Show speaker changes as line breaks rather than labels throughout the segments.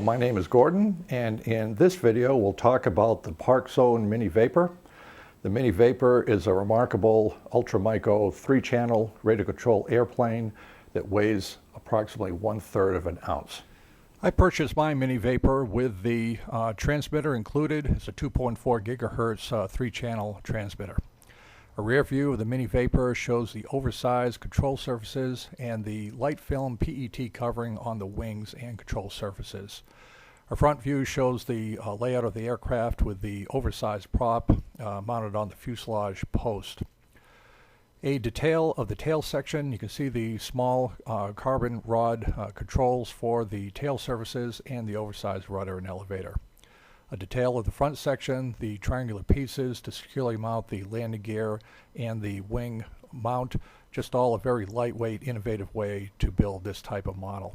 my name is Gordon, and in this video we'll talk about the ParkZone Mini Vapor. The Mini Vapor is a remarkable ultra-micro 3-channel radio control airplane that weighs approximately 1/3 of an ounce. I purchased my Mini Vapor with the transmitter included. It's a 2.4 gigahertz 3-channel transmitter. A rear view of the Mini Vapor shows the oversized control surfaces and the light film PET covering on the wings and control surfaces. A front view shows the layout of the aircraft with the oversized prop mounted on the fuselage post. A detail of the tail section, you can see the small carbon rod controls for the tail surfaces and the oversized rudder and elevator. A detail of the front section, the triangular pieces to securely mount the landing gear and the wing mount, just all a very lightweight, innovative way to build this type of model.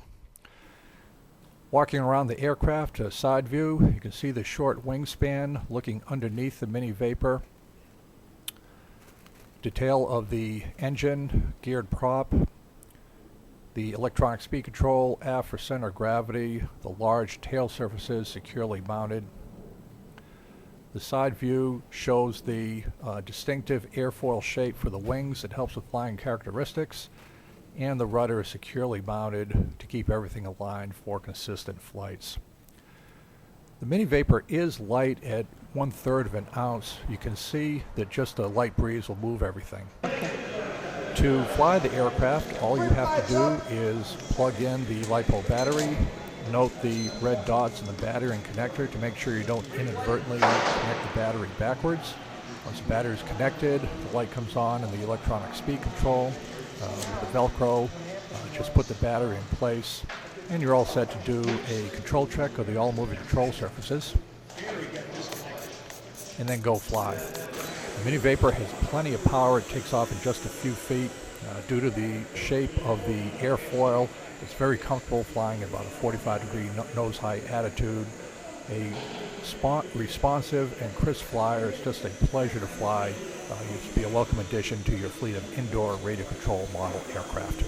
Walking around the aircraft, a side view, you can see the short wingspan looking underneath the Mini Vapor. Detail of the engine, geared prop, the electronic speed control, aft for center of gravity, the large tail surfaces securely mounted. The side view shows the distinctive airfoil shape for the wings that helps with flying characteristics, and the rudder is securely mounted to keep everything aligned for consistent flights. The Mini Vapor is light at 1/3 of an ounce. You can see that just a light breeze will move everything. To fly the aircraft, all you have to do is plug in the LiPo battery. Note the red dots in the battery and connector to make sure you don't inadvertently connect the battery backwards. Once the battery is connected, the light comes on in the electronic speed control. With the Velcro, just put the battery in place, and you're all set to do a control check of the all-moving control surfaces, and then go fly. The Mini Vapor has plenty of power. It takes off in just a few feet. Due to the shape of the airfoil, it's very comfortable flying at about a 45-degree nose-high attitude. A responsive and crisp flyer. It's just a pleasure to fly. It should be a welcome addition to your fleet of indoor radio control model aircraft.